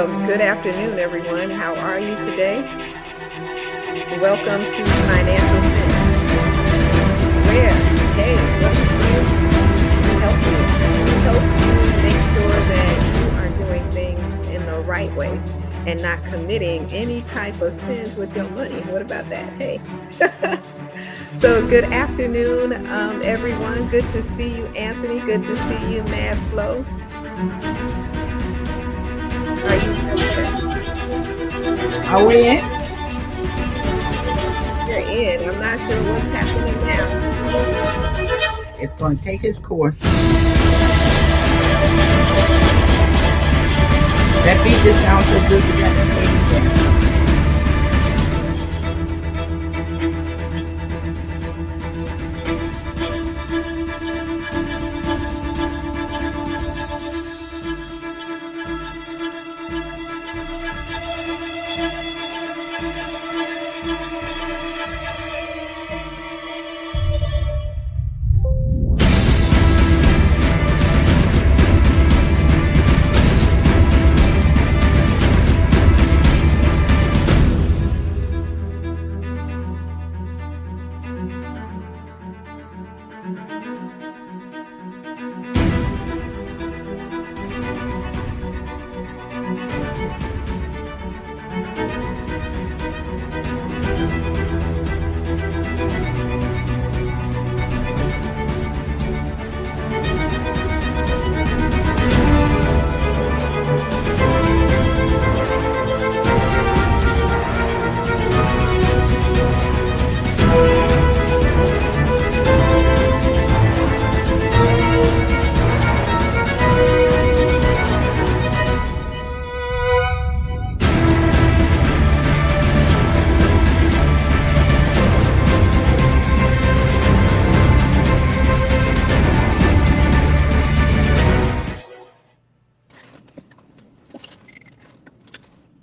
Well, good afternoon, everyone. How are you today? Welcome to Financial Sense, where, hey, what we help you. We help you make sure that you are doing things in the right way and not committing any type of sins with your money. What about that? Hey. So good afternoon, everyone. Good to see you, Anthony. Good to see you, Mad Flo. Are you Are we in? You're in? I'm not sure what's happening now. It's going to take its course. That beat just sounds so good. We got to play it again.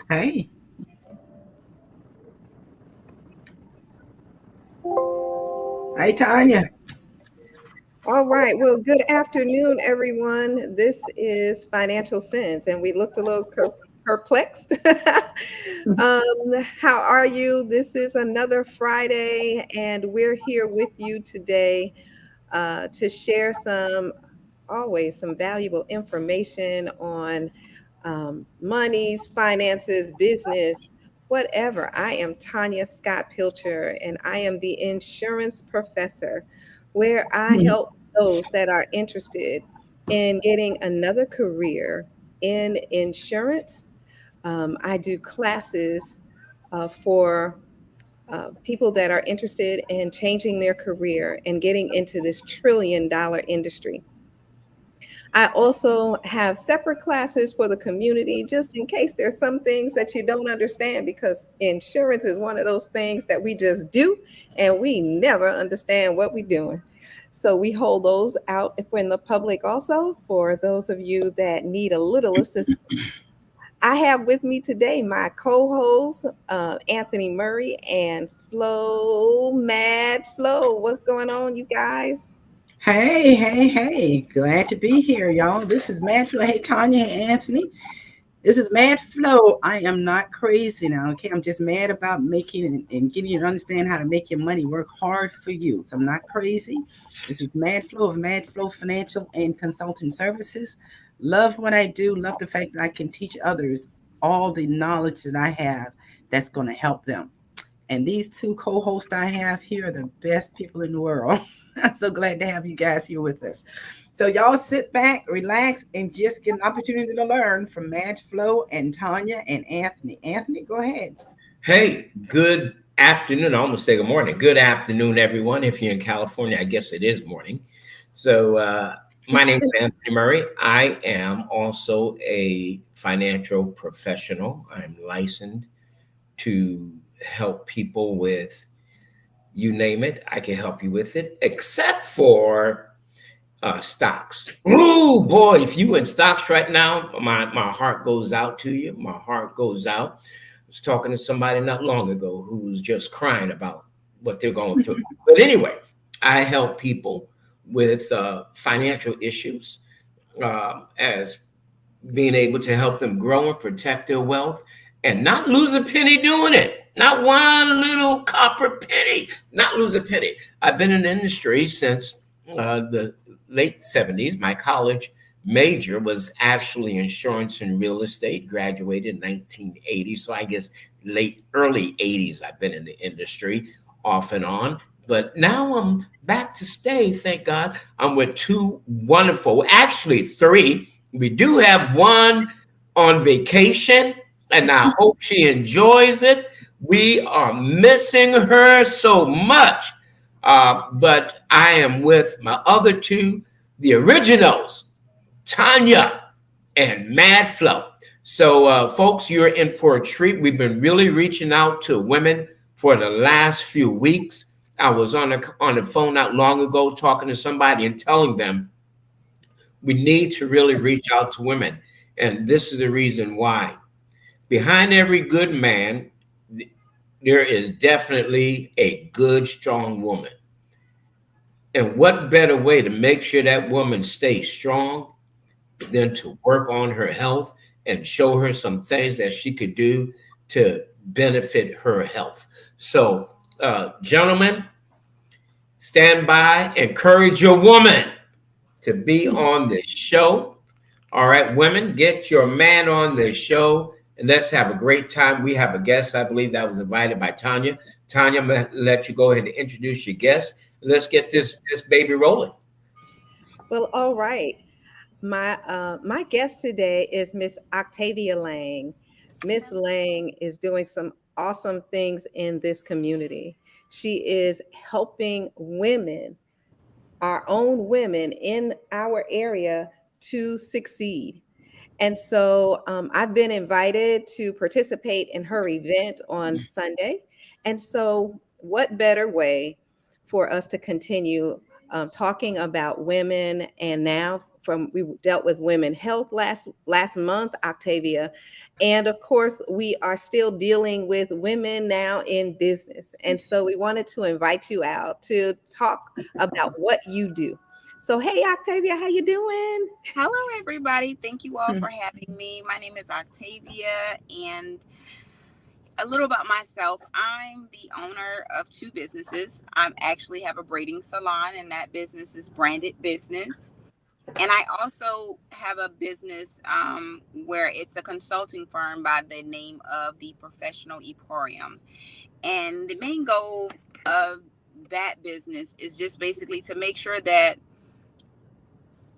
Hey. Hey, Tanya. All right. Well, good afternoon, everyone. This is Financial Sense, and we looked a little perplexed. How are you? This is another Friday, and we're here with you today to share always some valuable information on monies, finances, business, whatever. I am Tanya Scott Pilcher, and I am the insurance professor, where I help those that are interested in getting another career in insurance. I do classes for people that are interested in changing their career and getting into this $1 trillion industry. I also have separate classes for the community, just in case there's some things that you don't understand, because insurance is one of those things that we just do and we never understand what we're doing. So we hold those out if we're in the public also for those of you that need a little assistance. I have with me today my co-hosts, Anthony Murray and Mad Flo. What's going on, you guys? Hey. Glad to be here, y'all. This is Mad Flo. Hey, Tanya. Hey, Anthony. This is Mad Flo. I am not crazy now, okay? I'm just mad about making and getting you to understand how to make your money work hard for you. So I'm not crazy. This is Mad Flo of Mad Flo Financial and Consulting Services. Love what I do. Love the fact that I can teach others all the knowledge that I have that's going to help them. And these two co-hosts I have here are the best people in the world. I'm so glad to have you guys here with us. So y'all sit back, relax, and just get an opportunity to learn from Mad Flo and Tanya and Anthony. Anthony, go ahead. Hey, good afternoon. I almost say good morning. Good afternoon, everyone. If you're in California, I guess it is morning. So my name is Anthony Murray. I am also a financial professional. I'm licensed to help people with, you name it, I can help you with it, except for stocks. Oh boy, if you in stocks right now, my heart goes out to you. My heart goes out. I was talking to somebody not long ago who was just crying about what they're going through. But anyway, I help people with financial issues as being able to help them grow and protect their wealth and not lose a penny doing it. Not one little copper penny, not lose a penny. I've been in the industry since the late 70s. My college major was actually insurance and real estate, graduated in 1980. So I guess early 80s, I've been in the industry off and on. But now I'm back to stay, thank God. I'm with two wonderful, actually three. We do have one on vacation, and I hope she enjoys it. We are missing her so much. But I am with my other two, the originals, Tanya and Mad Flo. So, folks, you're in for a treat. We've been really reaching out to women for the last few weeks. I was on the phone not long ago talking to somebody and telling them we need to really reach out to women. And this is the reason why. Behind every good man, there is definitely a good, strong woman. And what better way to make sure that woman stays strong than to work on her health and show her some things that she could do to benefit her health. So, gentlemen, stand by, encourage your woman to be on the show. All right, women, get your man on the show and let's have a great time. We have a guest, I believe, that was invited by Tanya. Tanya, I'm going to let you go ahead and introduce your guest. Let's get this baby rolling. Well, all right. My guest today is Miss Octavia Lang. Miss Lang is doing some awesome things in this community. She is helping women, our own women in our area, to succeed. And so I've been invited to participate in her event on Sunday. And so what better way for us to continue talking about women, and now we dealt with women health last month, Octavia. And of course, we are still dealing with women now in business. And so we wanted to invite you out to talk about what you do. So, hey, Octavia, how you doing? Hello, everybody. Thank you all for having me. My name is Octavia, and a little about myself. I'm the owner of two businesses. I actually have a braiding salon, and that business is Branded Business. And I also have a business where it's a consulting firm by the name of the Professional Emporium. And the main goal of that business is just basically to make sure that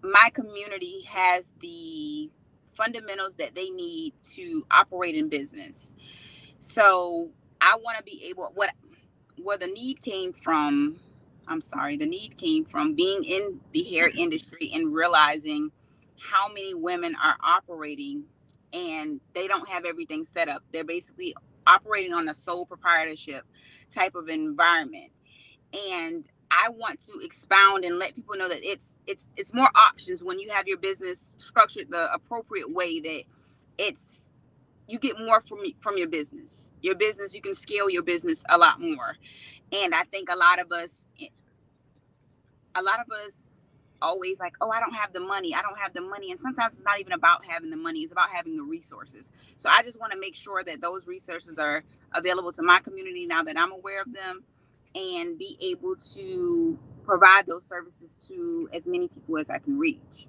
my community has the fundamentals that they need to operate in business. So I want to be able, where the need came from, the need came from being in the hair industry and realizing how many women are operating and they don't have everything set up. They're basically operating on a sole proprietorship type of environment. And I want to expound and let people know that it's more options when you have your business structured the appropriate way, that you get more from your business. Your business, you can scale your business a lot more. And I think a lot of us always like, oh, I don't have the money. And sometimes it's not even about having the money. It's about having the resources. So I just want to make sure that those resources are available to my community now that I'm aware of them, and be able to provide those services to as many people as I can reach.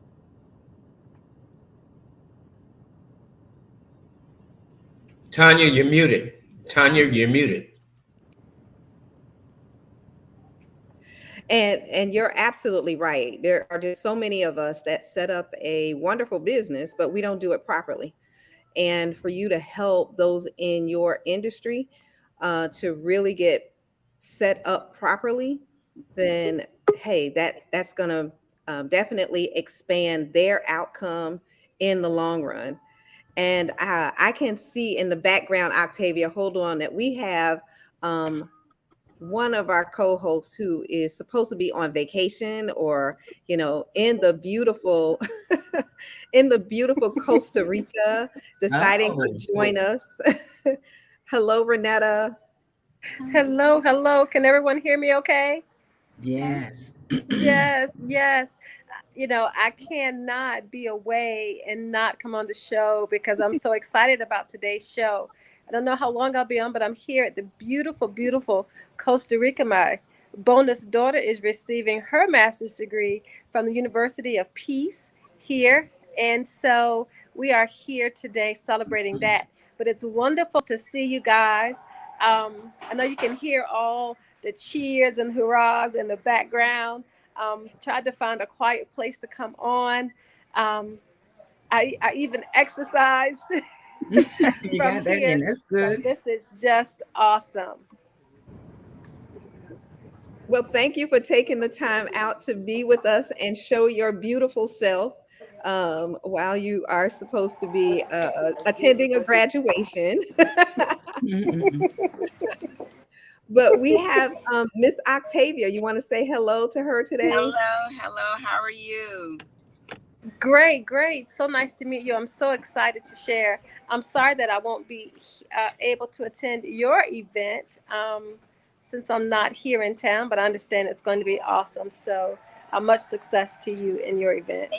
Tanya, you're muted. Tanya, you're muted. And you're absolutely right. There are just so many of us that set up a wonderful business, but we don't do it properly. And for you to help those in your industry to really get set up properly, then hey, that's going to definitely expand their outcome in the long run. And I can see in the background, Octavia, hold on, that we have one of our co-hosts who is supposed to be on vacation, or in the beautiful Costa Rica, deciding to join us. Hello, Renetta. Hello. Can everyone hear me okay? Yes. Yes. I cannot be away and not come on the show because I'm so excited about today's show. I don't know how long I'll be on, but I'm here at the beautiful, beautiful Costa Rica. My bonus daughter is receiving her master's degree from the University of Peace here. And so we are here today celebrating that. But it's wonderful to see you guys. I know you can hear all the cheers and hurrahs in the background. Tried to find a quiet place to come on. I even exercised You from got that here. in. That's So good. this is just awesome. Well, thank you for taking the time out to be with us and show your beautiful self while you are supposed to be attending a graduation. Mm-mm. But we have Miss Octavia. You want to say hello to her today? Hello. How are you? Great, great. So nice to meet you. I'm so excited to share. I'm sorry that I won't be able to attend your event since I'm not here in town, but I understand it's going to be awesome. So much success to you in your event.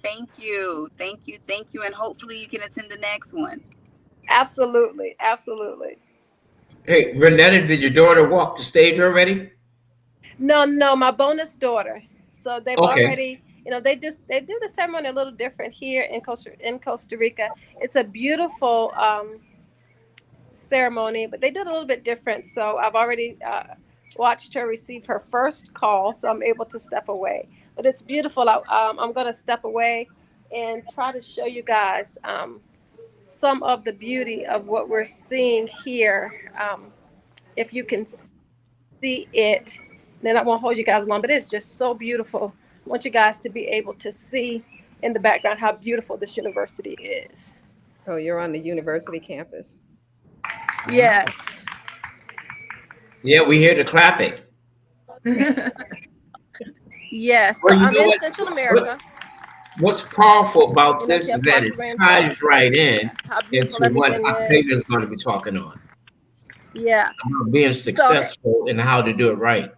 Thank you. And hopefully you can attend the next one. Absolutely, absolutely. Hey, Renetta, did your daughter walk the stage already? No, my bonus daughter. So they've Okay. already, they do the ceremony a little different here in Costa Rica. It's a beautiful ceremony, but they did a little bit different. So I've already watched her receive her first call, so I'm able to step away. But it's beautiful. I'm going to step away and try to show you guys some of the beauty of what we're seeing here. If you can see it, then I won't hold you guys long, but it's just so beautiful. I want you guys to be able to see in the background how beautiful this university is. Oh, you're on the university campus. Yes. Yeah, we hear the clapping. Yes. Well, So you I'm know in what? Central America. What's powerful about You this see is a that park it rainforest. ties right in How beautiful into what everything is. Octavia is going to be talking on, Yeah. about being successful and how to do it right.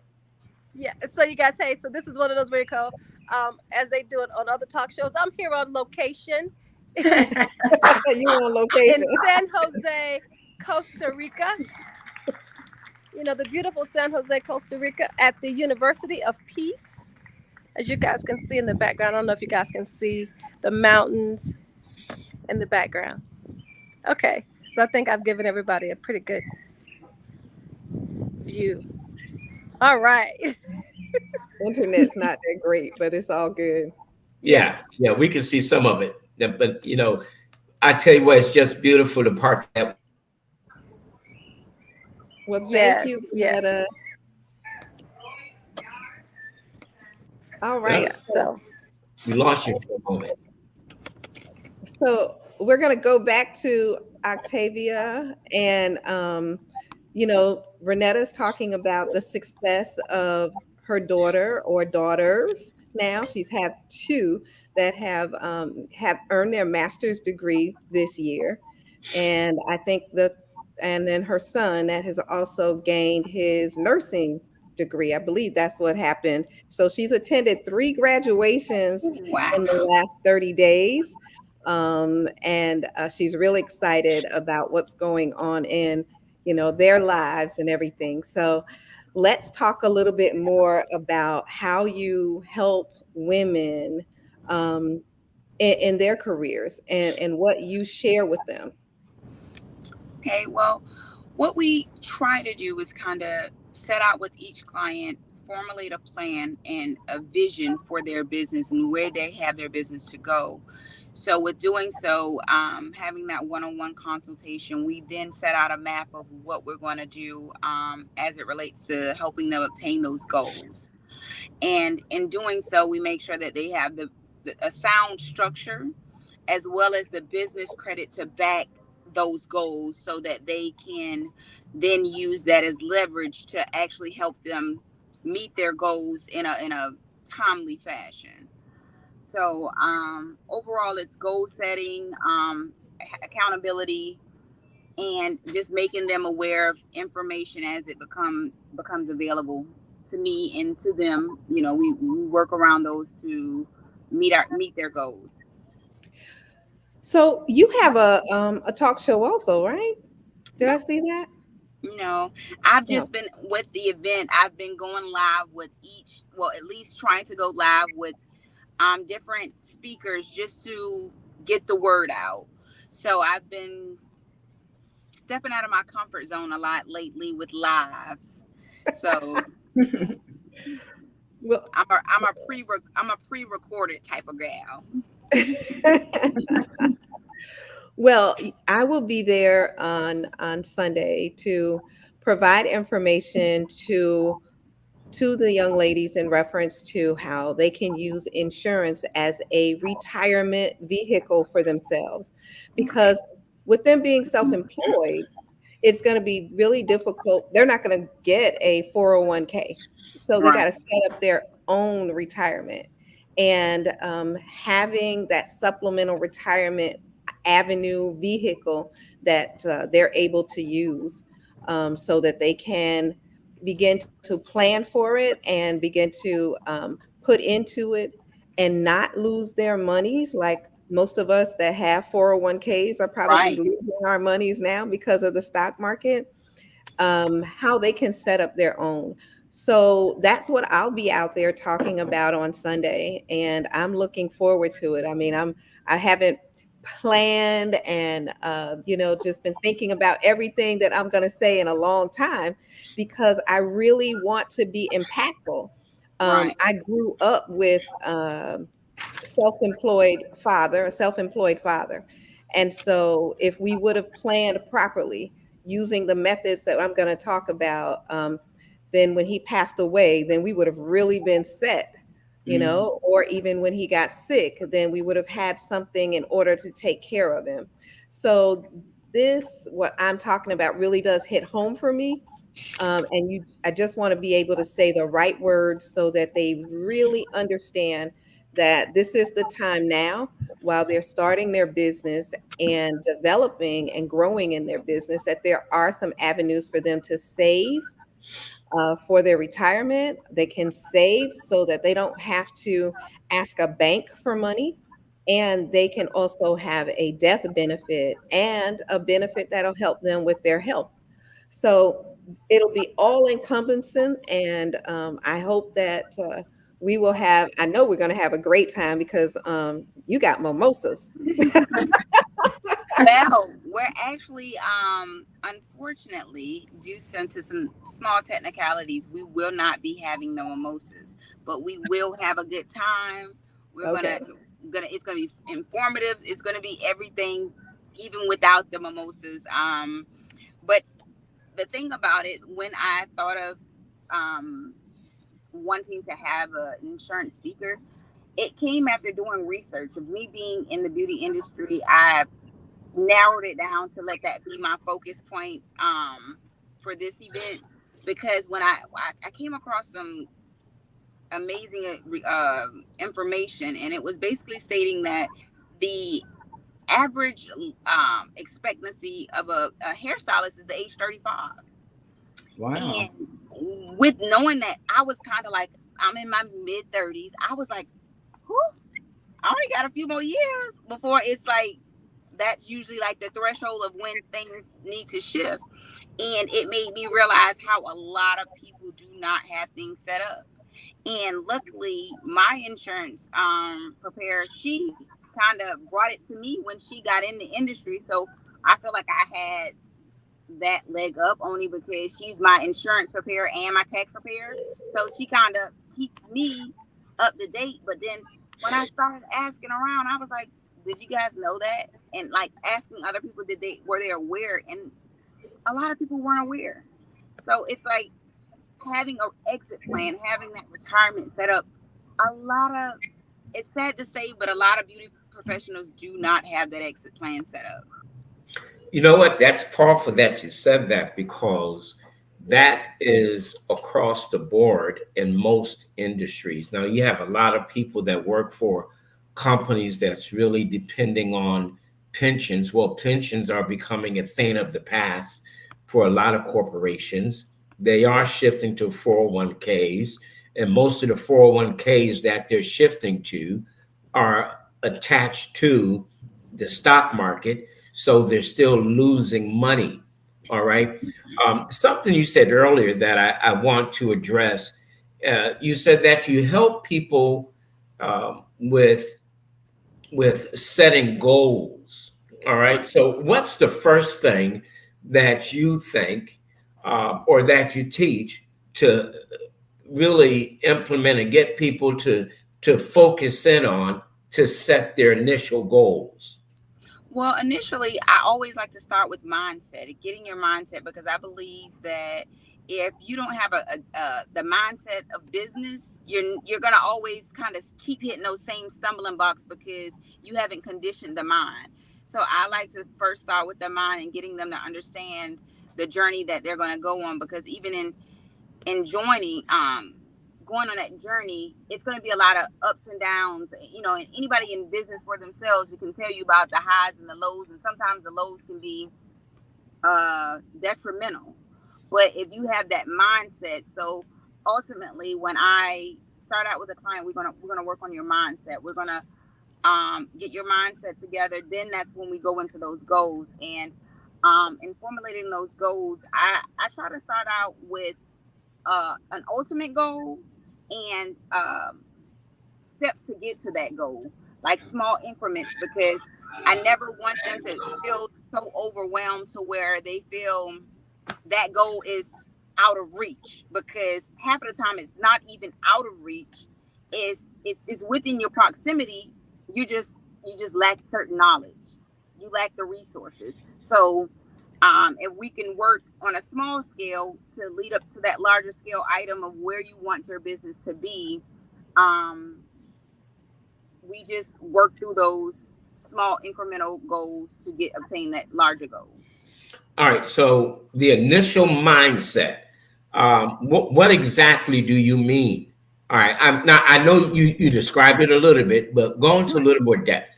Yeah. So you guys, hey, so this is one of those where you go, as they do it on other talk shows. I'm here on location You on location. in San Jose, Costa Rica. The beautiful San Jose, Costa Rica at the University of Peace. As you guys can see in the background, I don't know if you guys can see the mountains in the background. Okay, so I think I've given everybody a pretty good view. All right. Internet's not that great, but it's all good. Yeah, we can see some of it. But I tell you what, it's just beautiful the part that. Well, thank Yes, you, yes. Renetta. All right. Yeah. So We lost you for a moment. So we're going to go back to Octavia, and Renetta's talking about the success of her daughter or daughters. Now she's had two that have earned their master's degree this year, and I think and then her son that has also gained his nursing degree. I believe that's what happened. So she's attended 3 graduations Wow. in the last 30 days. And she's really excited about what's going on in, their lives and everything. So let's talk a little bit more about how you help women in their careers and what you share with them. Okay, well, what we try to do is kind of set out with each client, formulate a plan and a vision for their business and where they have their business to go. So with doing so, having that one-on-one consultation, we then set out a map of what we're going to do as it relates to helping them obtain those goals. And in doing so, we make sure that they have a sound structure as well as the business credit to back those goals so that they can then use that as leverage to actually help them meet their goals in a timely fashion. So overall, it's goal setting, accountability, and just making them aware of information as it becomes available to me and to them. We work around those two meet their goals. So you have a talk show also, right? Did I see that? No, I've No. just been with the event. I've been going live with at least trying to go live with different speakers just to get the word out. So I've been stepping out of my comfort zone a lot lately with lives. So Well, I'm a pre-recorded type of gal. well, I will be there on Sunday to provide information to the young ladies in reference to how they can use insurance as a retirement vehicle for themselves. Because with them being self-employed, it's going to be really difficult. They're not going to get a 401k. So they got Right. to set up their own retirement. And having that supplemental retirement avenue vehicle that they're able to use so that they can begin to plan for it and begin to put into it and not lose their monies like most of us that have 401ks are probably Right. losing our monies now because of the stock market, how they can set up their own. So that's what I'll be out there talking about on Sunday, and I'm looking forward to it. I mean, I haven't planned and just been thinking about everything that I'm going to say in a long time because I really want to be impactful. Right. I grew up with a self-employed father. And so if we would have planned properly using the methods that I'm going to talk about, then when he passed away, then we would have really been set, or even when he got sick, then we would have had something in order to take care of him. So what I'm talking about really does hit home for me. I just want to be able to say the right words so that they really understand that this is the time now while they're starting their business and developing and growing in their business, that there are some avenues for them to save for their retirement. They can save so that they don't have to ask a bank for money. And they can also have a death benefit and a benefit that'll help them with their health. So it'll be all encompassing, and I hope that I know we're going to have a great time because you got mimosas. Well, we're actually, unfortunately, due to some small technicalities, we will not be having the mimosas, but we will have a good time. We're Okay. it's gonna be informative. It's gonna be everything, even without the mimosas. But the thing about it, when I thought of wanting to have an insurance speaker, it came after doing research. Of me being in the beauty industry, I narrowed it down to let that be my focus point for this event, because when I came across some amazing information, and it was basically stating that the average expectancy of a hairstylist is the age 35. Wow. And with knowing that, I was kind of like, I'm in my mid 30s, I was like, whew, I only got a few more years before it's like, that's usually like the threshold of when things need to shift. And it made me realize how a lot of people do not have things set up. And luckily, my insurance preparer, she kind of brought it to me when she got in the industry. So I feel like I had that leg up only because she's my insurance preparer and my tax preparer. So she kind of keeps me up to date. But then when I started asking around, I was like, did you guys know that? And like asking other people, were they aware? And a lot of people weren't aware. So it's like having an exit plan, having that retirement set up. It's sad to say, but a lot of beauty professionals do not have that exit plan set up. You know what? That's powerful that you said that, because that is across the board in most industries. Now, you have a lot of people that work for companies that's really depending on pensions. Well, pensions are becoming a thing of the past for a lot of corporations. They are shifting to 401ks, and most of the 401ks that they're shifting to, are attached to the stock market, so they're still losing money. All right. Something you said earlier that I want to address. You said that you help people with setting goals. All right. So, what's the first thing that you think or that you teach to really implement and get people to focus in on to set their initial goals? Well, initially, I always like to start with mindset, getting your mindset, because I believe that if you don't have the mindset of business, you're gonna always kind of keep hitting those same stumbling blocks because you haven't conditioned the mind. So I like to first start with the mind and getting them to understand the journey that they're gonna go on, because even in joining going on that journey, it's going to be a lot of ups and downs, and anybody in business for themselves, you can tell you about the highs and the lows, and sometimes the lows can be detrimental. But if you have that mindset, so ultimately when I start out with a client, we're gonna work on your mindset. We're gonna get your mindset together. Then that's when we go into those goals. And in formulating those goals, I try to start out with an ultimate goal and steps to get to that goal, like small increments, because I never want them to feel so overwhelmed to where they feel that goal is out of reach, because half of the time it's not even out of reach. It's within your proximity. You just lack certain knowledge. You lack the resources. So if we can work on a small scale to lead up to that larger scale item of where you want your business to be, we just work through those small incremental goals to obtain that larger goal. All right. So the initial mindset, what exactly do you mean? All right. I know you described it a little bit, but go into a little more depth.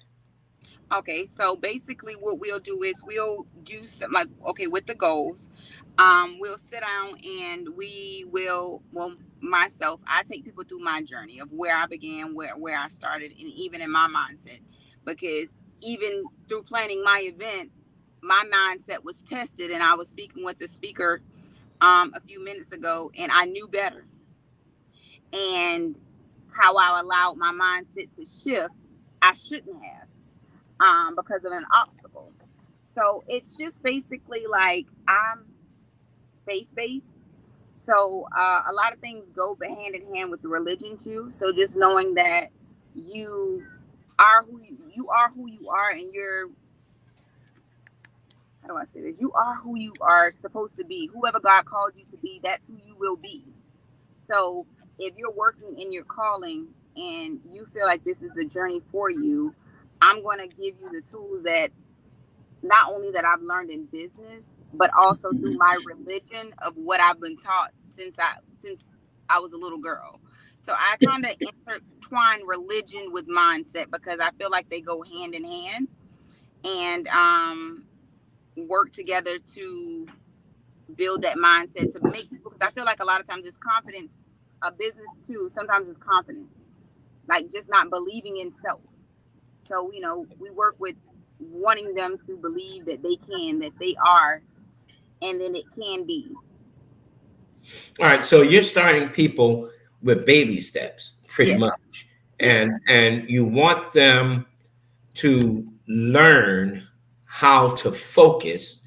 Okay, so basically what we'll do is we'll do some, like, okay, with the goals, we'll sit down and myself, I take people through my journey of where I began, where I started, and even in my mindset, because even through planning my event, my mindset was tested, and I was speaking with the speaker a few minutes ago, and I knew better. And how I allowed my mindset to shift, I shouldn't have. Because of an obstacle. So it's just basically like I'm faith-based. So a lot of things go hand in hand with the religion too. So just knowing that you are who you are, and you're, how do I say this? You are who you are supposed to be. Whoever God called you to be, that's who you will be. So if you're working in your calling and you feel like this is the journey for you, I'm going to give you the tools that not only that I've learned in business, but also through my religion of what I've been taught since I was a little girl. So I kind of intertwine religion with mindset because I feel like they go hand in hand, and work together to build that mindset to make people, because I feel like a lot of times it's confidence, a business too. Sometimes it's confidence, like just not believing in self. So, we work with wanting them to believe that they can, that they are, and then it can be. All right. So you're starting people with baby steps, pretty Yes. much. And you want them to learn how to focus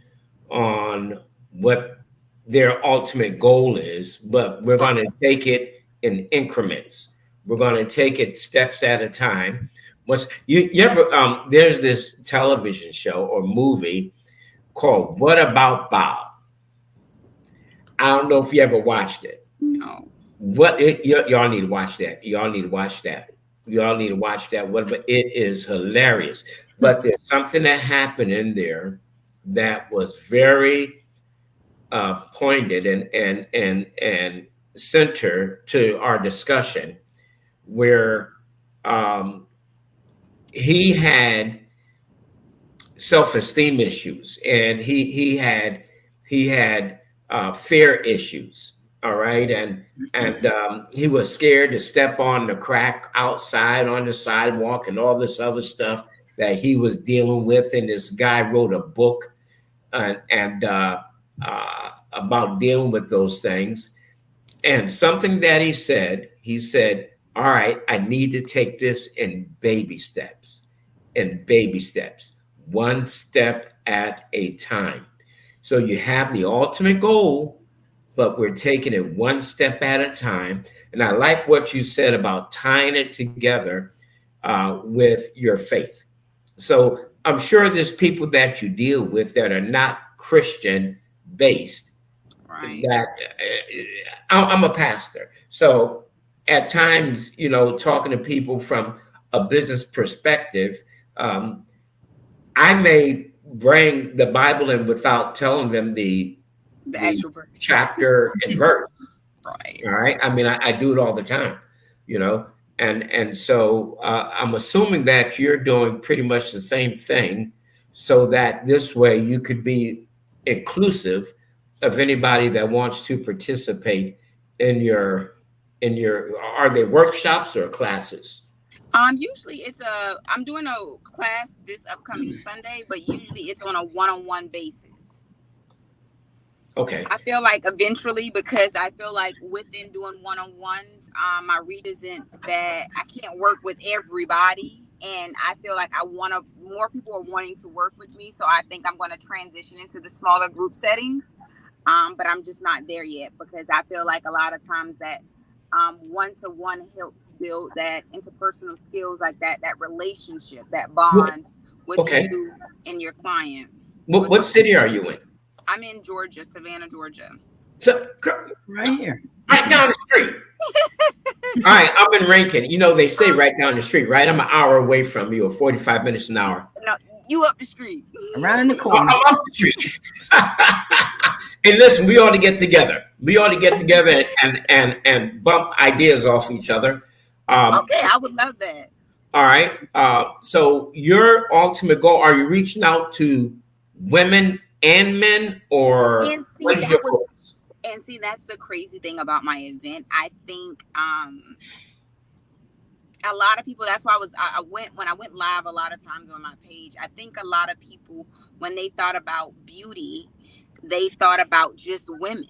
on what their ultimate goal is, but we're going to take it in increments. We're going to take it steps at a time. You ever there's this television show or movie called What About Bob? I don't know if you ever watched it. No. Y'all need to watch that. Y'all need to watch that. It is hilarious. But there's something that happened in there that was very pointed and center to our discussion, where he had self-esteem issues, and he had fear issues, All right, and he was scared to step on the crack outside on the sidewalk and all this other stuff that he was dealing with. And this guy wrote a book and about dealing with those things. And something that he said, all right, I need to take this in baby steps, one step at a time. So you have the ultimate goal, but we're taking it one step at a time. And I like what you said about tying it together with your faith. So I'm sure there's people that you deal with that are not Christian based. Right. That I'm a pastor, so at times, talking to people from a business perspective, I may bring the Bible in without telling them the actual verse. chapter and verse. Right. All right. I mean, I do it all the time, and so I'm assuming that you're doing pretty much the same thing, so that this way you could be inclusive of anybody that wants to participate in your are they workshops or classes? Usually I'm doing a class this upcoming Sunday, but usually it's on a one-on-one basis. Okay. I feel like eventually, because I feel like within doing one-on-ones, my read isn't that I can't work with everybody. And I feel like more people are wanting to work with me. So I think I'm going to transition into the smaller group settings. But I'm just not there yet, because I feel like a lot of times that one-to-one helps build that interpersonal skills, like that relationship, that bond with you and your client. What city are you in? I'm in Georgia, Savannah, Georgia. So, right here. Right down the street. All right, I'm in Rankin. They say right down the street, right? I'm an hour away from you, or 45 minutes an hour. No, you up the street. Around the corner. I'm up the street. And listen, we ought to get together. And bump ideas off each other. Okay, I would love that. All right. So your ultimate goal, are you reaching out to women and men, or what is your focus? And see, that's the crazy thing about my event. I think a lot of people, that's why when I went live a lot of times on my page, I think a lot of people, when they thought about beauty, they thought about just women,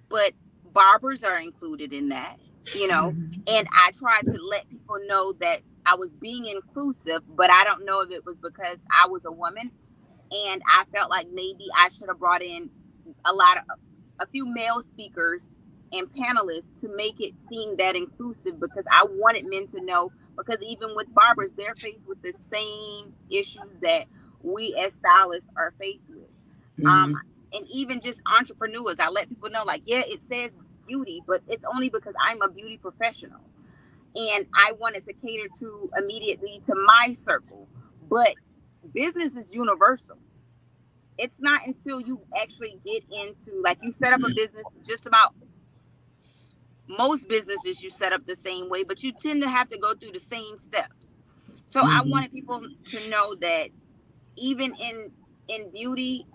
but barbers are included in that, and I tried to let people know that I was being inclusive, but I don't know if it was because I was a woman, and I felt like maybe I should have brought in a few male speakers and panelists to make it seem that inclusive, because I wanted men to know, because even with barbers, they're faced with the same issues that we as stylists are faced with. And even just entrepreneurs, I let people know, like, yeah, it says beauty, but it's only because I'm a beauty professional. And I wanted to cater to immediately to my circle. But business is universal. It's not until you actually get into, like, you set up a business, just about most businesses you set up the same way, but you tend to have to go through the same steps. So I wanted people to know that even in beauty,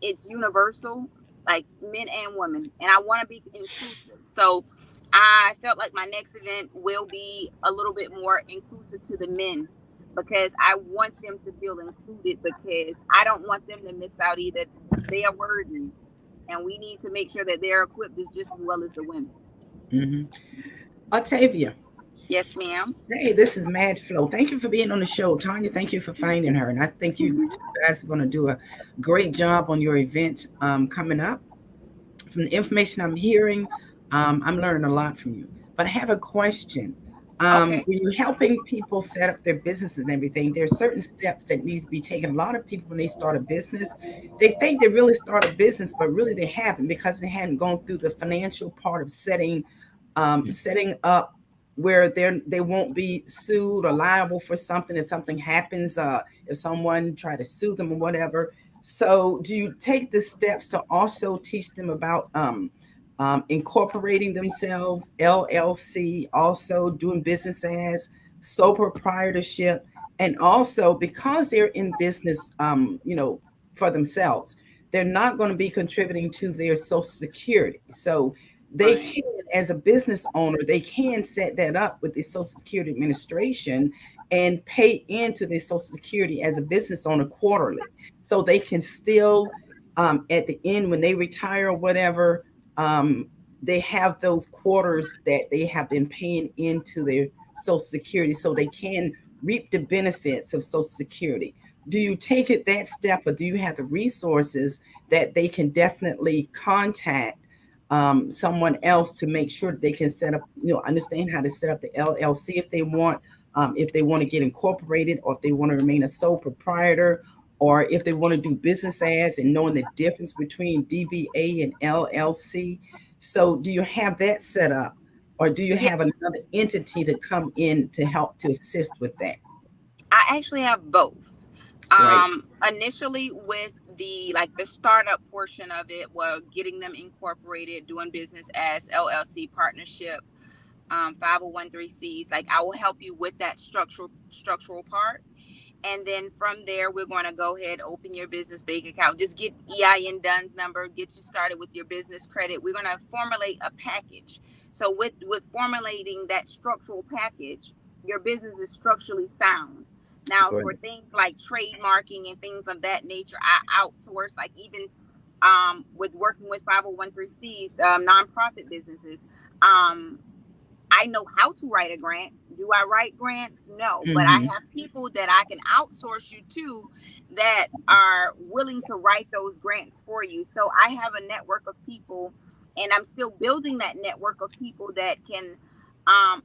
it's universal, like men and women, and I want to be inclusive. So I felt like my next event will be a little bit more inclusive to the men, because I want them to feel included, because I don't want them to miss out either. They are worthy, and we need to make sure that they're equipped just as well as the women. Octavia. Yes, ma'am. Hey, this is Mad Flow. Thank you for being on the show. Tanya, thank you for finding her. And I think you guys are going to do a great job on your event coming up. From the information I'm hearing, I'm learning a lot from you. But I have a question. When you're helping people set up their businesses and everything, there are certain steps that need to be taken. A lot of people, when they start a business, they think they really start a business, but really they haven't, because they hadn't gone through the financial part of setting up where they won't be sued or liable for something if something happens, if someone try to sue them or whatever. So do you take the steps to also teach them about incorporating themselves, LLC, also doing business as sole proprietorship, and also because they're in business, for themselves, they're not going to be contributing to their Social Security. So they Right. can, as a business owner, they can set that up with the Social Security Administration and pay into the Social Security as a business owner quarterly. So they can still, at the end, when they retire or whatever, they have those quarters that they have been paying into their Social Security so they can reap the benefits of Social Security. Do you take it that step, or do you have the resources that they can definitely contact someone else to make sure that they can set up, understand how to set up the LLC if they want to get incorporated, or if they want to remain a sole proprietor, or if they want to do business as, and knowing the difference between DBA and LLC. So do you have that set up, or do you Yeah, have another entity to come in to help to assist with that? I actually have both. Right. Initially with the startup portion of it, well, getting them incorporated, doing business as LLC partnership, 501(c)(3)s. Like, I will help you with that structural part. And then from there, we're going to go ahead, open your business bank account, just get EIN DUNS number, get you started with your business credit. We're going to formulate a package. So with formulating that structural package, your business is structurally sound. Now, for Good. things like trademarking and things of that nature, I outsource, like even with working with 501(c)(3)s, nonprofit businesses. I know how to write a grant. Do I write grants? No, but I have people that I can outsource you to that are willing to write those grants for you. So I have a network of people, and I'm still building that network of people that can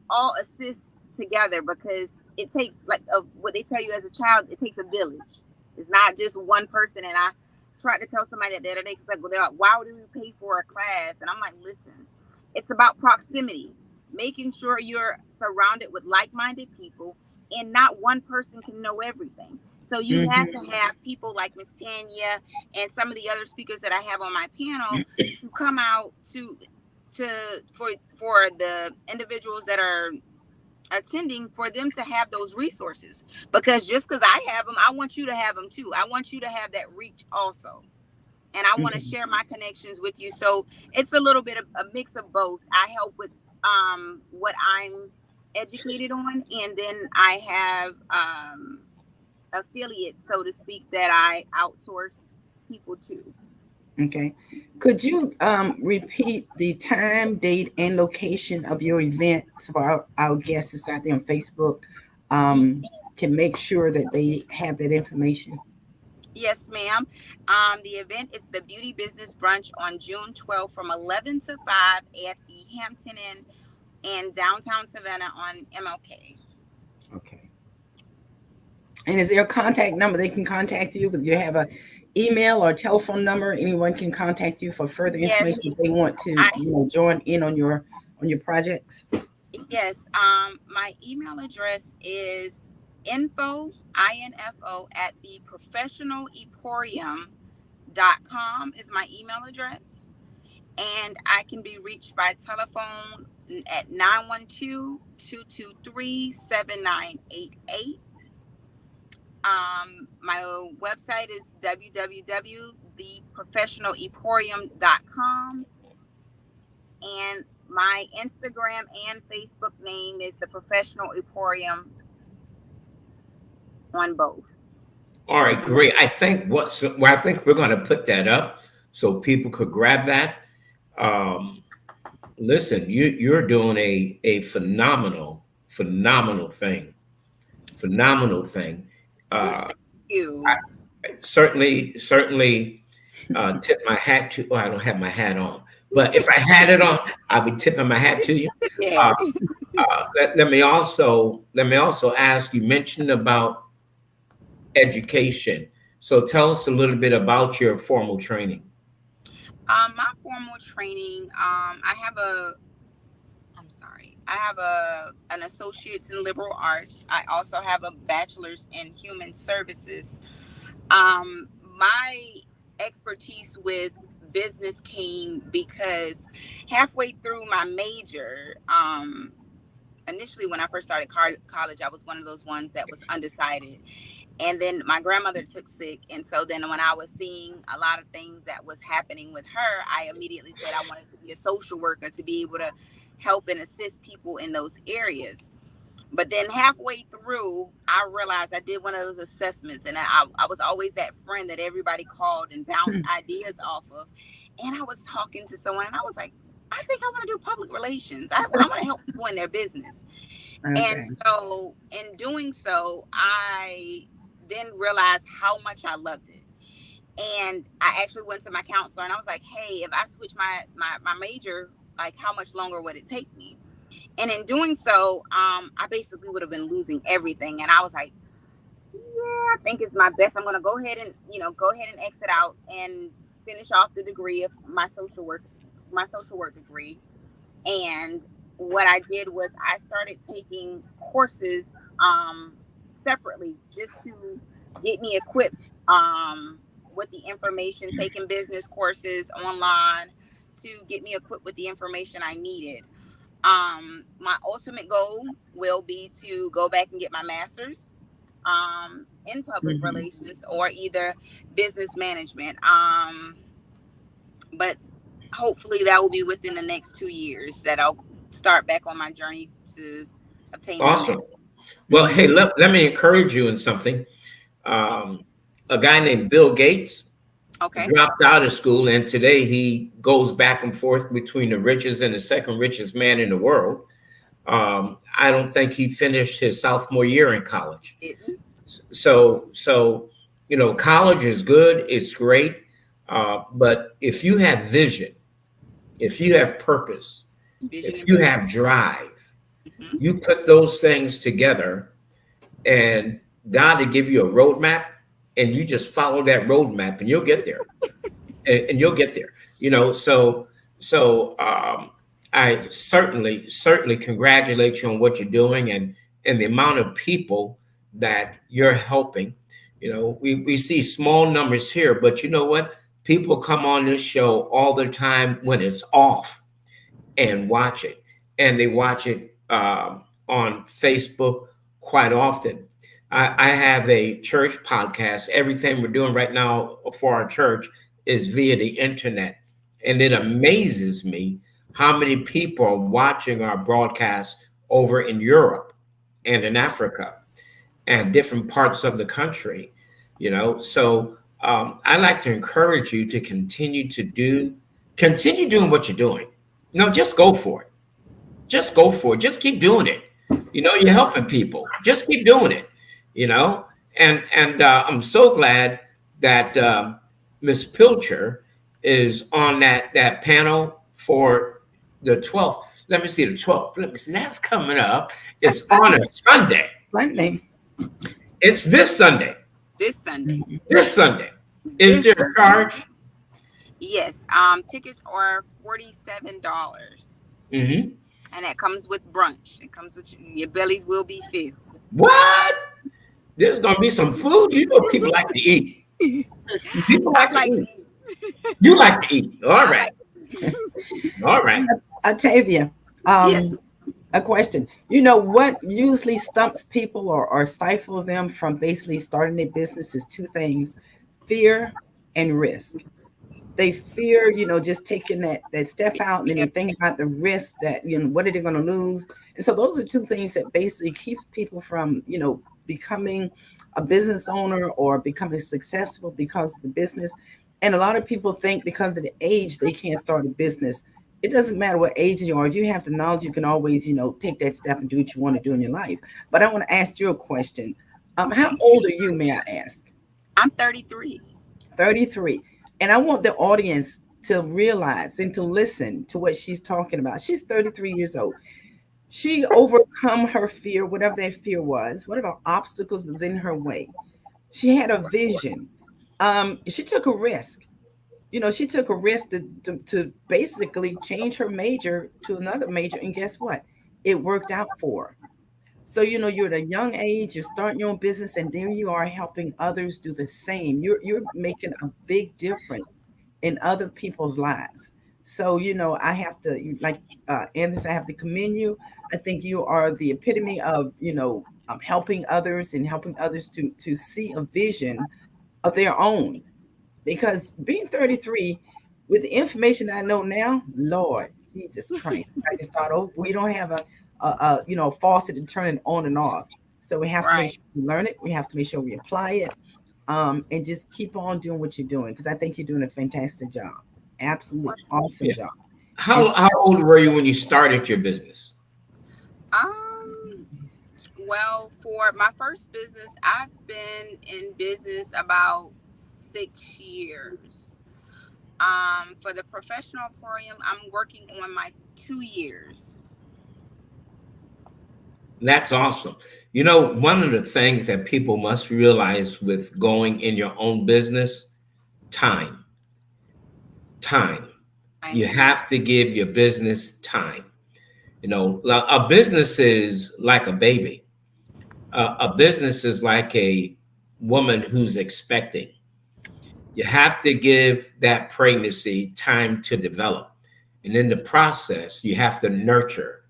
all assist together, because it takes, like what they tell you as a child, it takes a village. It's not just one person. And I tried to tell somebody that the other day, because they're like, why do we pay for a class? And I'm like, listen, it's about proximity. Making sure you're surrounded with like-minded people, and not one person can know everything. So you have to have people like Miss Tanya and some of the other speakers that I have on my panel to come out for the individuals that are attending, for them to have those resources. Because just because I have them, I want you to have them too. I want you to have that reach also. And I want to share my connections with you. So it's a little bit of a mix of both. I help with what I'm educated on, and then I have affiliates, so to speak, that I outsource people to. Okay. Could you repeat the time, date, and location of your event so our guests out there on Facebook can make sure that they have that information? Yes, ma'am. The event is the Beauty Business Brunch on June 12th from 11 to 5 at the Hampton Inn in downtown Savannah on MLK. Okay. And is there a contact number they can contact you? Do you have a email or telephone number? Anyone can contact you for further information if they want to, join in on your projects. Yes. My email address is info at the professionalemporium.com is my email address. And I can be reached by telephone at 912-223-7988. My website is www.theprofessionalemporium.com. And my Instagram and Facebook name is The Professional Emporium on both. All right, great. I think we're going to put that up so people could grab that. Listen, you're doing a phenomenal thing. Thank you. I certainly tip my hat to. Oh, I don't have my hat on, but if I had it on, I'd be tipping my hat to you. Yeah. Let me also ask. You mentioned about education, so tell us a little bit about your formal training. My formal training, I have an associate's in liberal arts. I also have a bachelor's in human services. My expertise with business came because halfway through my major, initially when I first started college, I was one of those ones that was undecided. And then my grandmother took sick. And so then when I was seeing a lot of things that was happening with her, I immediately said I wanted to be a social worker to be able to help and assist people in those areas. But then halfway through, I realized I did one of those assessments, and I was always that friend that everybody called and bounced ideas off of. And I was talking to someone, and I was like, I think I want to do public relations. I want to help people in their business. Okay. And so in doing so, I then realized how much I loved it. And I actually went to my counselor, and I was like, hey, if I switch my major, like, how much longer would it take me? And in doing so, I basically would have been losing everything. And I was like, yeah, I think it's my best. I'm going to go ahead and exit out and finish off the degree of my social work degree. And what I did was I started taking courses separately just to get me equipped with the information, taking business courses online to get me equipped with the information I needed. My ultimate goal will be to go back and get my master's in public relations or either business management. But hopefully that will be within the next 2 years that I'll start back on my journey to obtain. Awesome. Well, hey, let me encourage you in something. A guy named Bill Gates dropped out of school, and today he goes back and forth between the richest and the second richest man in the world. I don't think he finished his sophomore year in college. So college is good, it's great, but if you have vision, if you have purpose, if you have drive, you put those things together, and God will give you a roadmap, and you just follow that roadmap, and you'll get there. and you'll get there. So I certainly congratulate you on what you're doing and the amount of people that you're helping. We see small numbers here, but you know what? People come on this show all the time when it's off and watch it. And they watch it on Facebook quite often. I have a church podcast. Everything we're doing right now for our church is via the internet. And it amazes me how many people are watching our broadcast over in Europe and in Africa and different parts of the country. So I like to encourage you to continue doing what you're doing. Just go for it. Just go for it. Just keep doing it. You're helping people. Just keep doing it. And I'm so glad that Miss Pilcher is on that panel for the 12th. Let me see the 12th. Let me see. That's coming up. It's on a Sunday. It's this Sunday. This Sunday. Is there a charge? Yes. Tickets are $47. And that comes with brunch. It comes with your bellies will be filled. What? There's gonna be some food. People like to eat. People like to eat. You like to eat. All right. All right. Octavia, yes. A question. What usually stumps people or stifles them from basically starting their business is two things: fear and risk. They fear, just taking that step out, and then they think about the risk that, what are they going to lose? And so those are two things that basically keeps people from, becoming a business owner or becoming successful because of the business. And a lot of people think because of the age, they can't start a business. It doesn't matter what age you are. If you have the knowledge, you can always, take that step and do what you want to do in your life. But I want to ask you a question. How old are you, may I ask? I'm 33. 33. And I want the audience to realize and to listen to what she's talking about. She's 33 years old. She overcome her fear, whatever that fear was, whatever obstacles was in her way. She had a vision. She took a risk. She took a risk to basically change her major to another major. And guess what? It worked out for her. So, you're at a young age, you're starting your own business, and there you are helping others do the same. You're making a big difference in other people's lives. So, I have to, like Anderson, I have to commend you. I think you are the epitome of, helping others and helping others to see a vision of their own. Because being 33, with the information I know now, Lord Jesus Christ, I just thought, oh, we don't have a faucet to turn it on and off. So we have to make Right. sure we learn it. We have to make sure we apply it, and just keep on doing what you're doing, because I think you're doing a fantastic job. Absolutely awesome Yeah. job. How old were you when you started your business? Well, for my first business, I've been in business about 6 years. For the professional emporium, I'm working on my 2 years. That's awesome. You know, one of the things that people must realize with going in your own business, time. Time. You have to give your business time. You know, a business is like a baby. A business is like a woman who's expecting. You have to give that pregnancy time to develop. And in the process, you have to nurture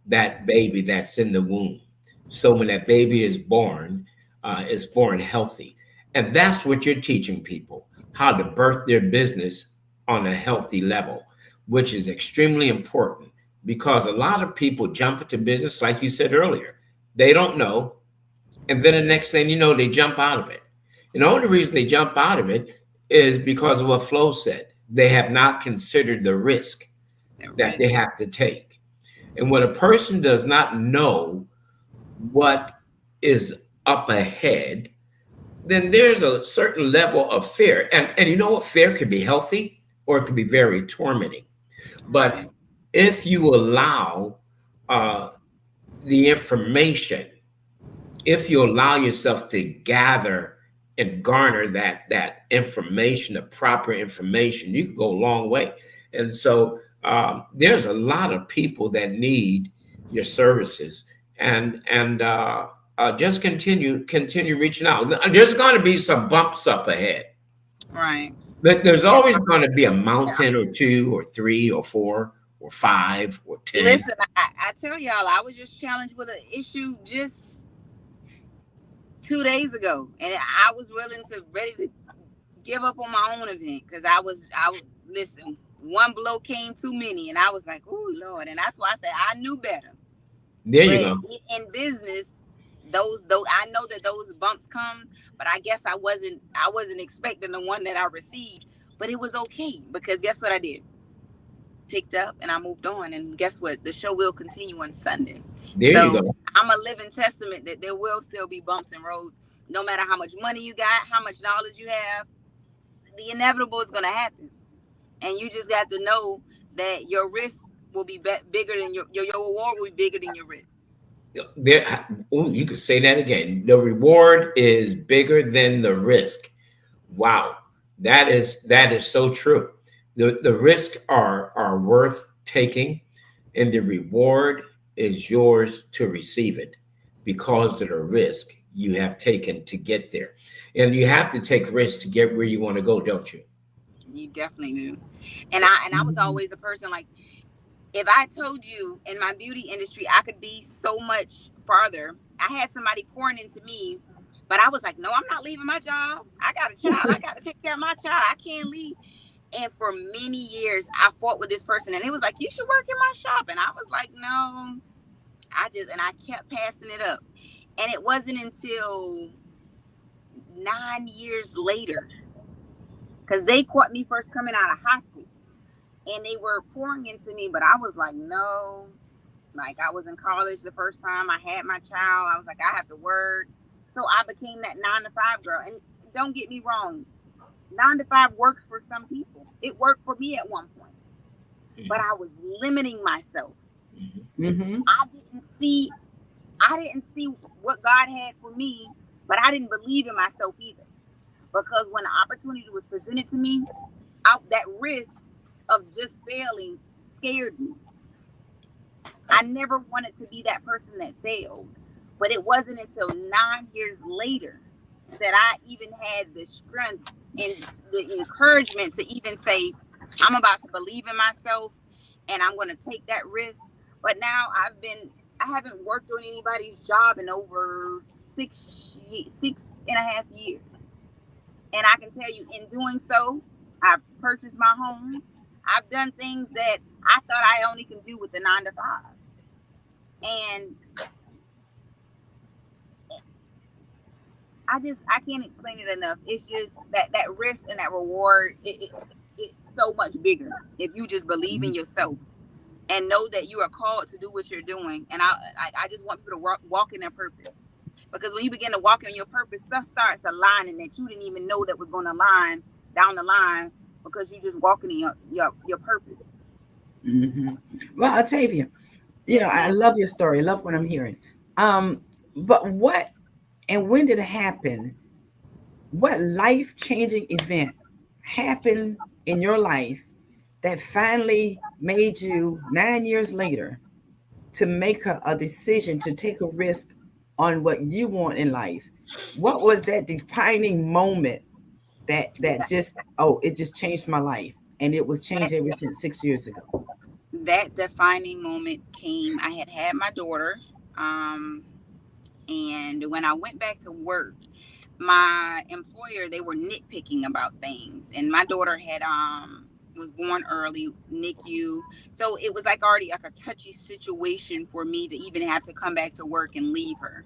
that baby that's in the womb. So when that baby is born healthy. And that's what you're teaching people, how to birth their business on a healthy level, which is extremely important because a lot of people jump into business, like you said earlier. They don't know. And then the next thing you know, they jump out of it. And the only reason they jump out of it is because of what Flo said. They have not considered the risk that they have to take. And when a person does not know what is up ahead, then there's a certain level of fear. And you know what? Fear can be healthy or it can be very tormenting. But if you allow the information, if you allow yourself to gather and garner that information, the proper information, you can go a long way. And so there's a lot of people that need your services, and just continue reaching out. There's going to be some bumps up ahead, Right. but there's always going to be a mountain or two or three or four or five or 10. Listen, I tell y'all, I was just challenged with an issue just 2 days ago, and I was ready to give up on my own event because I was listen. One blow came too many, and I was like, "Oh Lord!" And that's why I said I knew better. There you go. In business, those I know that those bumps come, but I guess I wasn't expecting the one that I received. But it was okay because guess what I did? Picked up and I moved on, and guess what? The show will continue on Sunday. There you go. I'm a living testament that there will still be bumps and roads, no matter how much money you got, how much knowledge you have. The inevitable is going to happen, and you just got to know that your risk will be bigger than your reward will be bigger than your risk. You could say that again. The reward is bigger than the risk. Wow, that is so true. The risks are worth taking, and the reward is yours to receive it because of the risk you have taken to get there. And you have to take risks to get where you want to go, don't you? You definitely do. And I was always a person like, if I told you in my beauty industry I could be so much farther, I had somebody pouring into me, but I was like, no, I'm not leaving my job. I got a child. I got to take care of my child. I can't leave. And for many years, I fought with this person, and it was like, you should work in my shop. And I was like, no, I kept passing it up. And it wasn't until 9 years later, because they caught me first coming out of high school, and they were pouring into me, but I was like, no. Like, I was in college the first time I had my child. I was like, I have to work. So I became that 9 to 5 girl. And don't get me wrong, 9 to 5 works for some people. It worked for me at one point, but I was limiting myself. Mm-hmm. I didn't see what God had for me, but I didn't believe in myself either. Because when the opportunity was presented to me, that risk of just failing scared me. I never wanted to be that person that failed, but it wasn't until 9 years later that I even had the strength and the encouragement to even say, I'm about to believe in myself and I'm going to take that risk. But now I've been haven't worked on anybody's job in over 6.5 years. And I can tell you, in doing so, I've purchased my home. I've done things that I thought I only can do with the 9 to 5. And I can't explain it enough. It's just that risk and that reward, it's so much bigger if you just believe in yourself and know that you are called to do what you're doing. And I just want people to walk in their purpose. Because when you begin to walk in your purpose, stuff starts aligning that you didn't even know that was going to align down the line, because you just walking in your purpose. Mm-hmm. Well, Octavia, I love your story. I love what I'm hearing. But what and when did it happen? What life-changing event happened in your life that finally made you 9 years later to make a decision to take a risk on what you want in life? What was that defining moment that just, it just changed my life, and it was changed ever since 6 years ago? That defining moment came, I had my daughter, and when I went back to work, my employer, they were nitpicking about things, and my daughter had was born early, NICU, so it was already a touchy situation for me to even have to come back to work and leave her.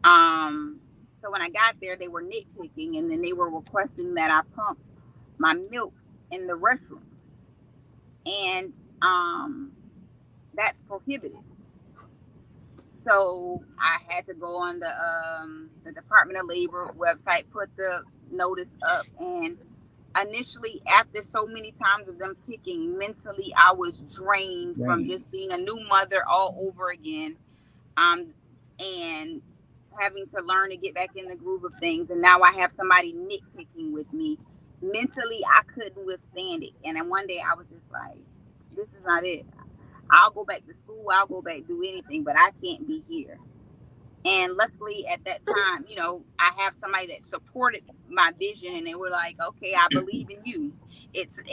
So when I got there, they were nitpicking, and then they were requesting that I pump my milk in the restroom, and that's prohibited. So I had to go on the Department of Labor website, put the notice up, and initially, after so many times of them picking, mentally I was drained from just being a new mother all over again, and having to learn to get back in the groove of things. And now I have somebody nitpicking with me. Mentally, I couldn't withstand it. And then one day I was just like, this is not it. I'll go back to school, I'll go back, do anything, but I can't be here. And luckily at that time, I have somebody that supported my vision, and they were like, okay, I believe in you.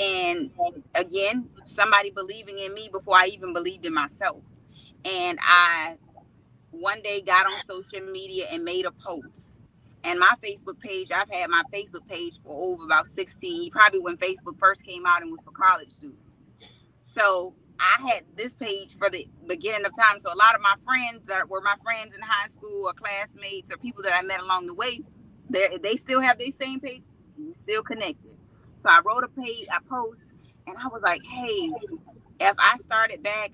And again, somebody believing in me before I even believed in myself. And I one day got on social media and made a post. And my Facebook page, I've had my Facebook page for over about 16, probably when Facebook first came out and was for college students. So I had this page for the beginning of time. So a lot of my friends that were my friends in high school or classmates or people that I met along the way, they still have their same page. We still connected. So I wrote a post, and I was like, hey, if I started back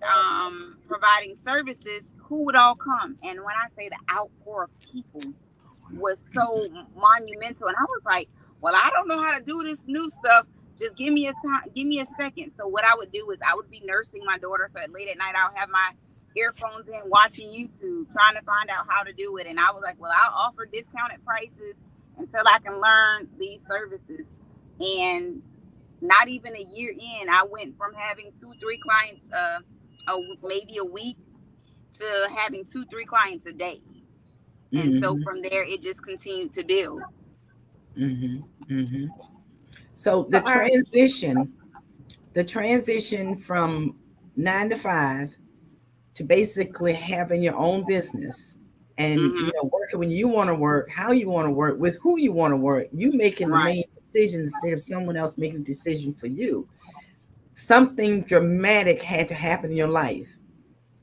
providing services, who would all come? And when I say the outpour of people was so monumental, and I was like, well, I don't know how to do this new stuff. Just give me a time, give me a second. So what I would do is I would be nursing my daughter. So at late at night, I'll have my earphones in, watching YouTube, trying to find out how to do it. And I was like, well, I'll offer discounted prices until I can learn these services. And not even a year in, I went from having 2-3 clients maybe a week to having 2-3 clients a day. Mm-hmm. And so from there, it just continued to build. Mm-hmm. Mm-hmm. So the transition from 9 to 5 to basically having your own business and working when you want to work, how you want to work, with who you want to work, you making the main decisions instead of someone else making a decision for you. Something dramatic had to happen in your life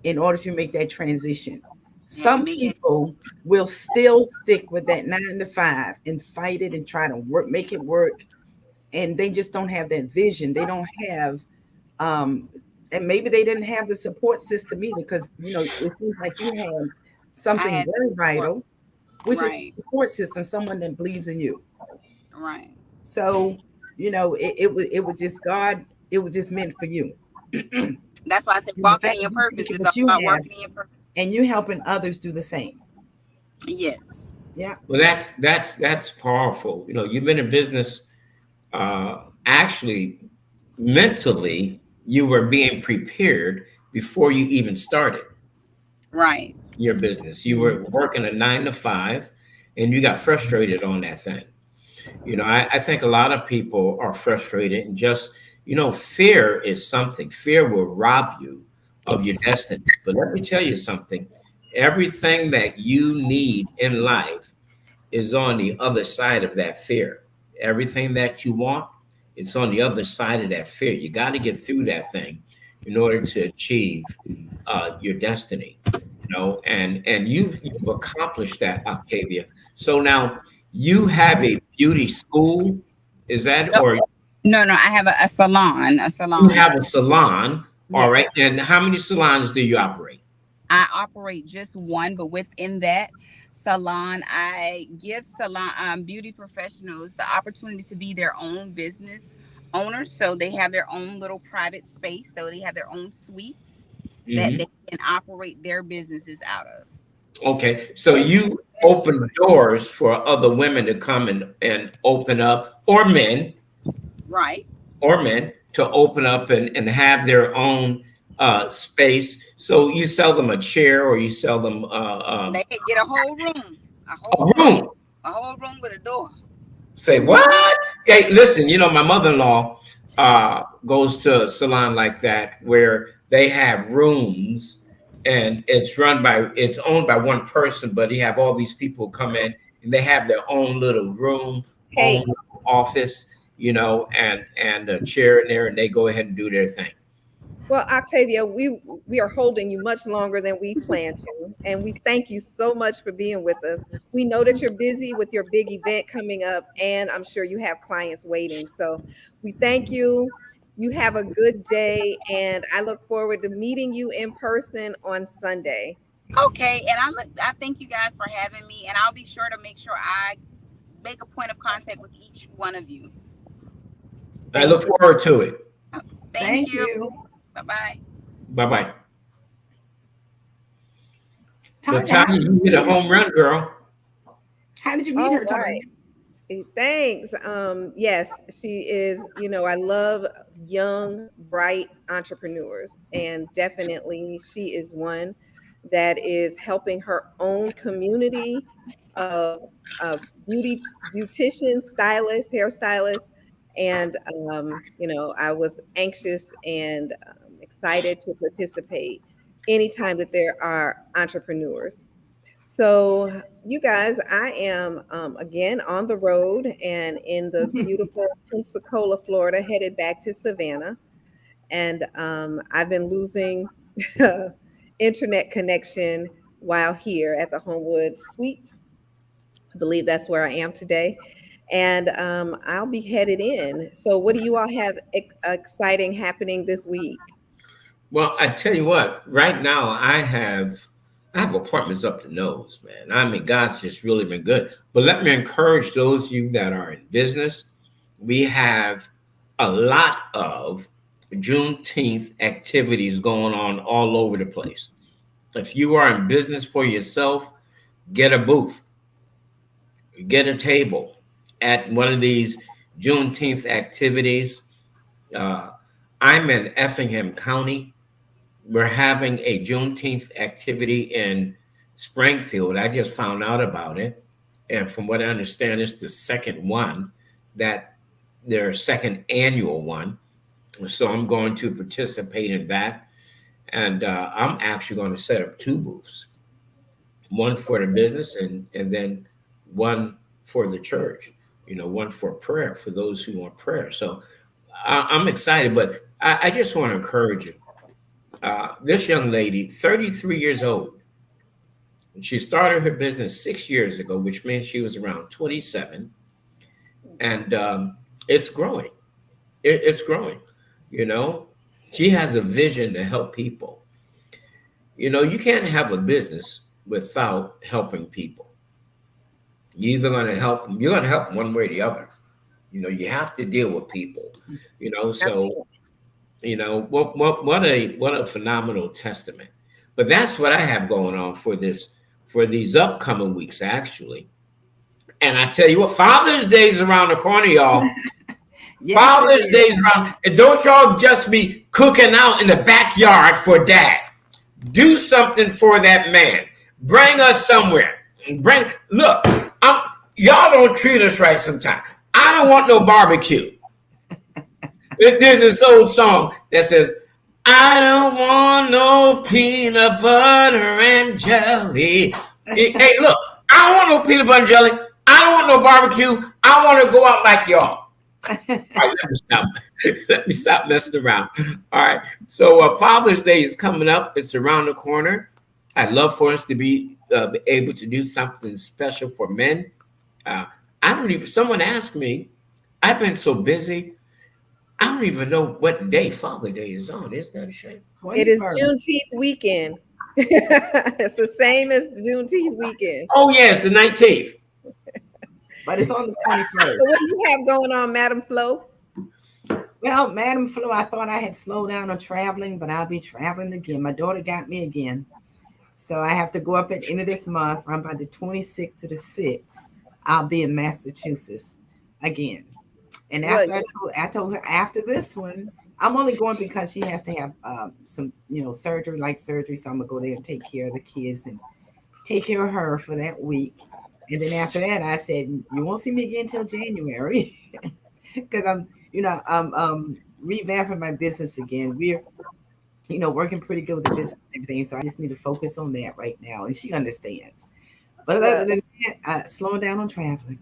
in order to make that transition. Some people will still stick with that 9 to 5 and fight it and try to make it work. And they just don't have that vision. They don't have, and maybe they didn't have the support system either, because, it seems like you have something very vital, which is support system, someone that believes in you. Right. So, it was just God, it was just meant for you. That's why I said walking in your purpose is about working in your purpose. And you helping others do the same. Yes. Yeah. Well, that's powerful. You've been in business. Actually, mentally, you were being prepared before you even started your business. You were working a 9 to 5, and you got frustrated on that thing. I think a lot of people are frustrated, and just, fear is something. Fear will rob you of your destiny. But let me tell you something. Everything that you need in life is on the other side of that fear. Everything that you want, it's on the other side of that fear. You got to get through that thing in order to achieve your destiny. And you've accomplished that, Octavia. So now you have a beauty school, is that, or No, I have a salon. you have a salon? All Yes. right. And how many salons do you operate? I operate just one, but within that salon, I give salon beauty professionals the opportunity to be their own business owners. So they have their own little private space. So they have their own suites that Mhm. they can operate their businesses out of. Okay. So you open doors for other women to come and open up, or men, Right. to open up and have their own space. So you sell them a chair, or you sell them They can get a whole room. a room. A whole room with a door. Say what? Hey, listen, my mother-in-law goes to a salon like that where they have rooms, and it's owned by one person, but you have all these people come in and they have their own little room, Hey. own little office, and a chair in there, and they go ahead and do their thing. Well, Octavia, we are holding you much longer than we planned to, and we thank you so much for being with us. We know that you're busy with your big event coming up, and I'm sure you have clients waiting. So we thank you. You have a good day, and I look forward to meeting you in person on Sunday. Okay, and I thank you guys for having me, and I'll be sure to make sure I make a point of contact with each one of you. I look forward to it. Thank you. Bye-bye. Bye-bye. Tanya, Tanya, you hit a home run, girl. how did you meet All her, Tanya? right. Thanks. Yes, she is, I love young, bright entrepreneurs, and definitely she is one that is helping her own community of beauticians, stylists, hairstylists. And, I was anxious and excited to participate anytime that there are entrepreneurs. So, you guys, I am again on the road and in the beautiful Pensacola, Florida, headed back to Savannah. And I've been losing internet connection while here at the Homewood Suites. I believe that's where I am today. And I'll be headed in. So, what do you all have exciting happening this week? Well, I tell you what, right now I have appointments up the nose, man. I mean, God's just really been good. But let me encourage those of you that are in business. We have a lot of Juneteenth activities going on all over the place. If you are in business for yourself, get a booth, get a table at one of these Juneteenth activities. I'm in Effingham County. We're having a Juneteenth activity in Springfield. I just found out about it. And from what I understand, it's the second one, their second annual one. So I'm going to participate in that. And I'm actually going to set up two booths, one for the business and then one for the church, one for prayer, for those who want prayer. So I'm excited, but I just want to encourage you. This young lady, 33 years old, she started her business 6 years ago, which means she was around 27. And it's growing. It's growing. She has a vision to help people. You can't have a business without helping people. You're either going to help them, you're going to help them one way or the other. You have to deal with people, so, what a phenomenal testament. But that's what I have going on for these upcoming weeks, actually. And I tell you what, Father's Day is around the corner, y'all. Yes, Father's Day is around. And don't y'all just be cooking out in the backyard for dad. Do something for that man. Bring us somewhere. Look, y'all don't treat us right sometimes. I don't want no barbecue. There's this old song that says, I don't want no peanut butter and jelly. Hey, look, I don't want no peanut butter and jelly. I don't want no barbecue. I want to go out like y'all. All right, let me stop. Let me stop messing around. All right. So Father's Day is coming up. It's around the corner. I'd love for us to be able to do something special for men. I don't even. Someone asked me. I've been so busy. I don't even know what day Father Day is on. Isn't that a shame? It is 21st. Juneteenth weekend. It's the same as Juneteenth weekend. Oh yes, the 19th. But it's on the 21st. So what do you have going on, Madam Flo? Well, Madam Flo, I thought I had slowed down on traveling, but I'll be traveling again. My daughter got me again. So I have to go up at the end of this month from about the 26th to the 6th. I'll be in Massachusetts again. And after I told her after this one, I'm only going because she has to have some, surgery. So I'm gonna go there and take care of the kids and take care of her for that week. And then after that, I said, you won't see me again until January because I'm revamping my business again. We're, working pretty good with the business and everything. So I just need to focus on that right now. And she understands. But other than that, slowing down on traveling.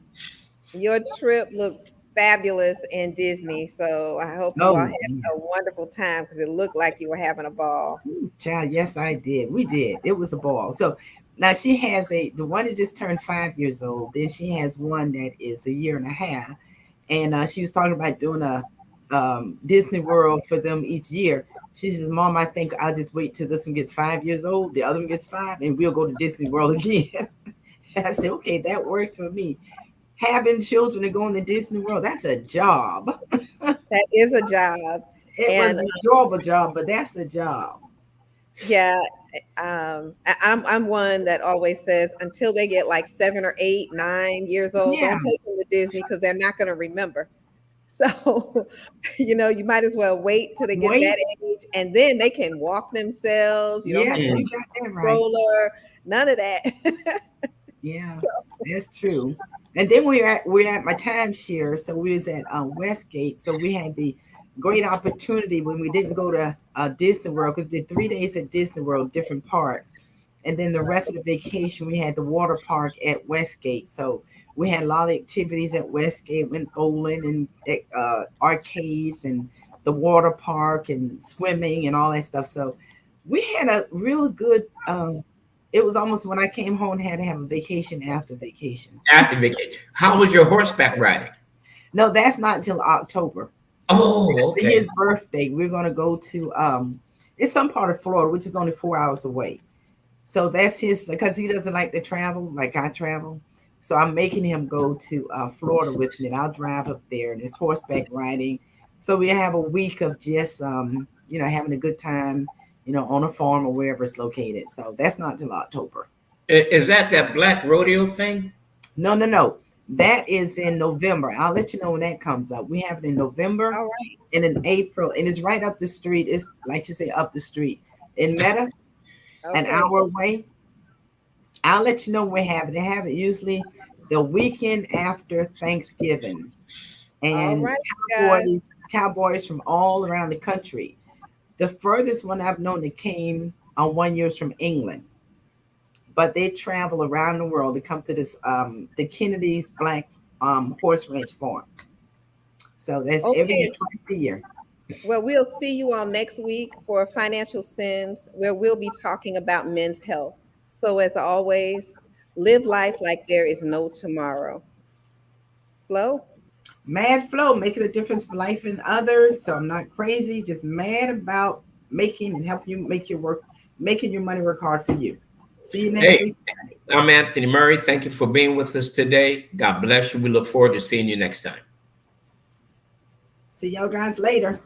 Your trip looked fabulous in Disney. So I hope you all had a wonderful time because it looked like you were having a ball. Child, yes, I did. We did. It was a ball. So now she has the one that just turned 5 years old. Then she has one that is 1.5 years. And she was talking about doing a Disney World for them each year. She says, Mom, I think I'll just wait till this one gets 5 years old. The other one gets 5 and we'll go to Disney World again. I said, okay, that works for me. Having children and going to Disney World, that's a job. That is a job. It was a enjoyable job, but that's a job. Yeah. I'm one that always says until they get like 7 or 8, 9 years old, don't take them to Disney because they're not going to remember. So, you might as well wait till they get that age and then they can walk themselves. You don't have to you got that right. Stroller, none of that. Yeah, that's true. And then we're at my timeshare. So we was at Westgate. So we had the great opportunity when we didn't go to Disney World because we did 3 days at Disney World, different parks. And then the rest of the vacation, we had the water park at Westgate. So we had a lot of activities at Westgate, went bowling and arcades and the water park and swimming and all that stuff. So we had a real good, it was almost when I came home, had to have a vacation after vacation. After vacation. How was your horseback riding? No, that's not until October. Oh, okay. His birthday, we're going to go to, it's some part of Florida, which is only 4 hours away. So that's his, because he doesn't like to travel like I travel. So I'm making him go to Florida with me, and I'll drive up there and it's horseback riding. So we have a week of just, having a good time, on a farm or wherever it's located. So that's not till October. Is that black rodeo thing? No. That is in November. I'll let you know when that comes up. We have it in November. All right. And in April. And it's right up the street. It's like you say, up the street. In Meta, an hour away. I'll let you know when we have it. They have it usually the weekend after Thanksgiving. And cowboys from all around the country. The furthest one I've known that came on 1 year is from England. But they travel around the world to come to this, the Kennedy's Black Horse Ranch Farm. So that's every year, twice a year. Well, we'll see you all next week for Financial Sins, where we'll be talking about men's health. So as always, live life like there is no tomorrow. Flo? Mad Flo, making a difference for life and others. So I'm not crazy, just mad about making and helping you making your money work hard for you. See you next week. I'm Anthony Murray. Thank you for being with us today. God bless you. We look forward to seeing you next time. See y'all guys later.